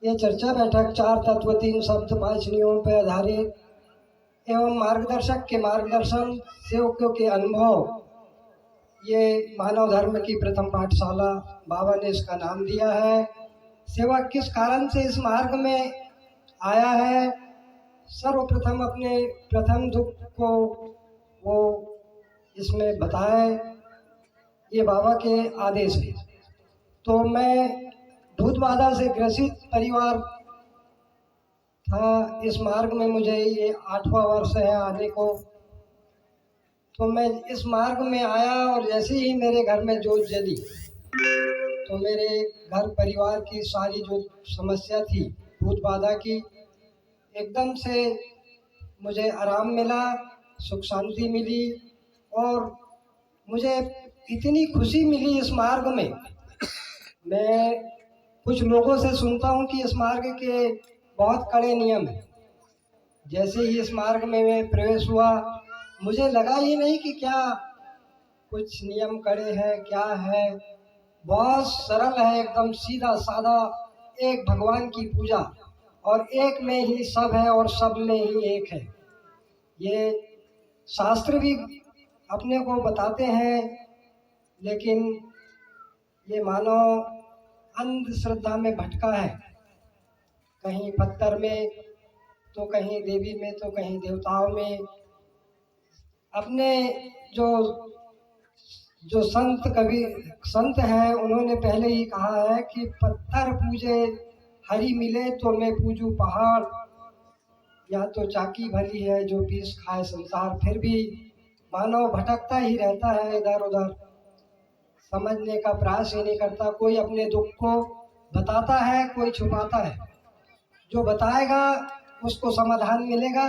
ये चर्चा बैठक 4 तत्व 3 शब्द 5 नियमों पर आधारित एवं मार्गदर्शक के मार्गदर्शन, सेवकों के अनुभव, ये मानव धर्म की प्रथम पाठशाला बाबा ने इसका नाम दिया है। सेवक किस कारण से इस मार्ग में आया है, सर्वप्रथम अपने प्रथम दुख को वो इसमें बताए, ये बाबा के आदेश है। तो मैं भूत बाधा से ग्रसित परिवार था। इस मार्ग में मुझे ये 8वां वर्ष है आने को। तो मैं इस मार्ग में आया और जैसे ही मेरे घर में जोत जली तो मेरे घर परिवार की सारी जो समस्या थी भूत बाधा की, एकदम से मुझे आराम मिला, सुख शांति मिली और मुझे इतनी खुशी मिली इस मार्ग में। मैं कुछ लोगों से सुनता हूँ कि इस मार्ग के बहुत कड़े नियम हैं। जैसे ही इस मार्ग में मैं प्रवेश हुआ, मुझे लगा ही नहीं कि क्या कुछ नियम कड़े हैं, क्या है। बहुत सरल है, एकदम सीधा साधा, एक भगवान की पूजा और एक में ही सब है और सब में ही एक है। ये शास्त्र भी अपने को बताते हैं, लेकिन ये मानव अंधश्रद्धा में भटका है, कहीं पत्थर में तो कहीं देवी में तो कहीं देवताओं में। अपने जो जो संत हैं उन्होंने पहले ही कहा है कि पत्थर पूजे हरि मिले तो मैं पूजू पहाड़, या तो चाकी भली है जो पीस खाए संसार। फिर भी मानव भटकता ही रहता है इधर उधर, समझने का प्रयास ही नहीं करता। कोई अपने दुख को बताता है, कोई छुपाता है। जो बताएगा उसको समाधान मिलेगा,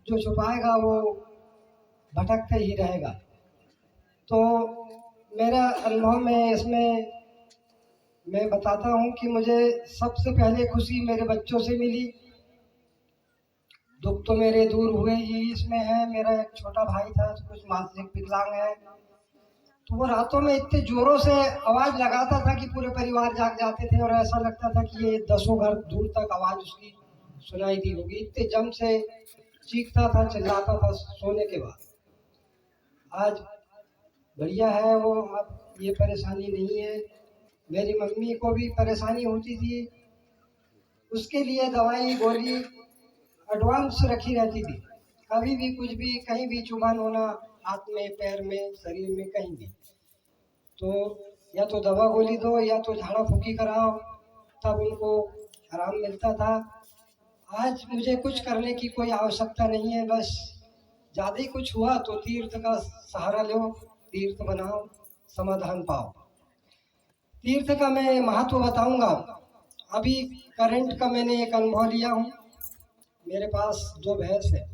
जो छुपाएगा वो भटकते ही रहेगा। तो मेरा अनुभव में इसमें मैं बताता हूँ कि मुझे सबसे पहले खुशी मेरे बच्चों से मिली। दुख तो मेरे दूर हुए ही इसमें है। मेरा एक छोटा भाई था, कुछ मानसिक विकलांग है, तो वो रातों में इतने जोरों से आवाज लगाता था कि पूरे परिवार जाग जाते थे और ऐसा लगता था कि ये 10 घर दूर तक आवाज उसकी सुनाई दी होगी। इतने जम से चीखता था, चिल्लाता था सोने के बाद। आज बढ़िया है वो, अब ये परेशानी नहीं है। मेरी मम्मी को भी परेशानी होती थी, उसके लिए दवाई गोली एडवांस रखी रहती थी। कभी भी कुछ भी कहीं भी चुभन होना, हाथ में पैर में शरीर में कहीं भी, तो या तो दवा गोली दो या तो झाड़ा फूकी कराओ, तब उनको आराम मिलता था। आज मुझे कुछ करने की कोई आवश्यकता नहीं है, बस ज़्यादा ही कुछ हुआ तो तीर्थ का सहारा लो, तीर्थ बनाओ, समाधान पाओ। तीर्थ का मैं महत्व बताऊंगा। अभी करंट का मैंने एक अनुभव लिया हूँ। मेरे पास 2 भैंस है,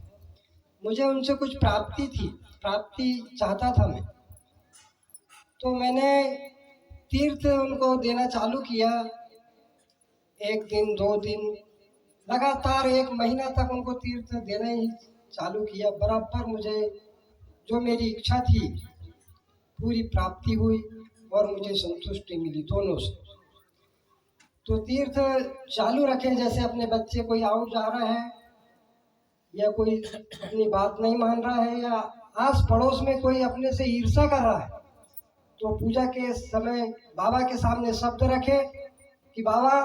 मुझे उनसे कुछ प्राप्ति थी, प्राप्ति चाहता था मैं, तो मैंने तीर्थ उनको देना चालू किया। 1 दिन 2 दिन लगातार 1 महीना तक उनको तीर्थ देना ही चालू किया। बराबर मुझे जो मेरी इच्छा थी पूरी प्राप्ति हुई और मुझे संतुष्टि मिली दोनों से। तो तीर्थ चालू रखें, जैसे अपने बच्चे कोई आउट जा रहा है या कोई अपनी बात नहीं मान रहा है या आस पड़ोस में कोई अपने से ईर्ष्या कर रहा है, तो पूजा के समय बाबा के सामने शब्द रखे कि बाबा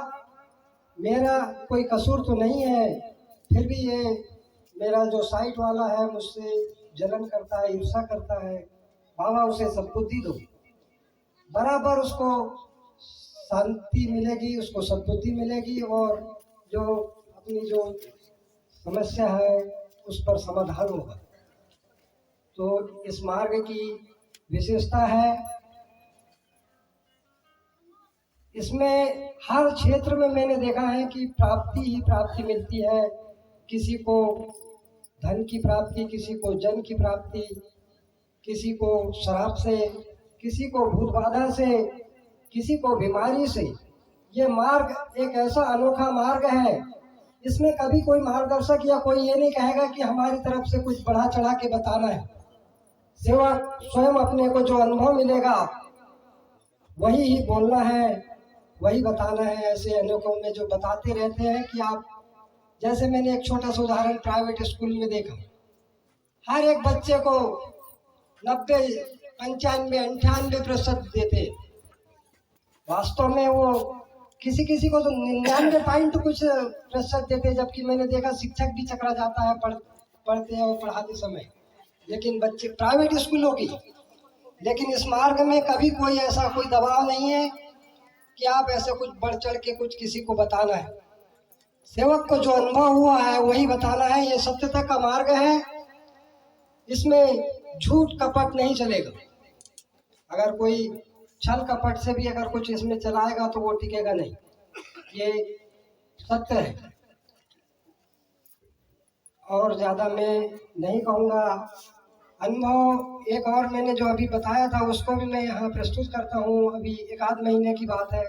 मेरा कोई कसूर तो नहीं है, फिर भी ये मेरा जो साइट वाला है मुझसे जलन करता है, ईर्ष्या करता है, बाबा उसे सद्बुद्धि दो। बराबर उसको शांति मिलेगी, उसको सद्बुद्धि मिलेगी और जो अपनी जो समस्या है उस पर समाधान होगा। तो इस मार्ग की विशेषता है, इसमें हर क्षेत्र में मैंने देखा है कि प्राप्ति ही प्राप्ति मिलती है। किसी को धन की प्राप्ति, किसी को जन की प्राप्ति, किसी को शराब से, किसी को भूत बाधा से, किसी को बीमारी से। ये मार्ग एक ऐसा अनोखा मार्ग है, इसमें कभी कोई मार्गदर्शक या कोई ये नहीं कहेगा कि हमारी तरफ से कुछ बढ़ा चढ़ा के बताना है। सेवक स्वयं अपने को जो अनुभव मिलेगा वही ही बोलना है, वही बताना है। ऐसे अनेकों में जो बताते रहते हैं कि आप, जैसे मैंने एक छोटा सा उदाहरण प्राइवेट स्कूल में देखा, हर एक बच्चे को 90, 95, 98% देते। वास्तव में वो किसी किसी को तो 99 पॉइंट कुछ प्रतिशत देते, जबकि मैंने देखा शिक्षक भी चकरा जाता है पढ़ते और पढ़ाते समय। लेकिन बच्चे प्राइवेट स्कूलों की, लेकिन इस मार्ग में कभी कोई ऐसा कोई दबाव नहीं है कि आप ऐसे कुछ बढ़ चढ़ के कुछ किसी को बताना है। सेवक को जो अनुभव हुआ है वही बताना है। ये सत्यता का मार्ग है, इसमें झूठ कपट नहीं चलेगा। अगर कोई छल कपट से भी अगर कुछ इसमें चलाएगा तो वो टिकेगा नहीं, ये सत्य है। और ज़्यादा मैं नहीं कहूँगा। अनुभव एक और मैंने जो अभी बताया था उसको भी मैं यहाँ प्रस्तुत करता हूँ। अभी 1 आध महीने की बात है,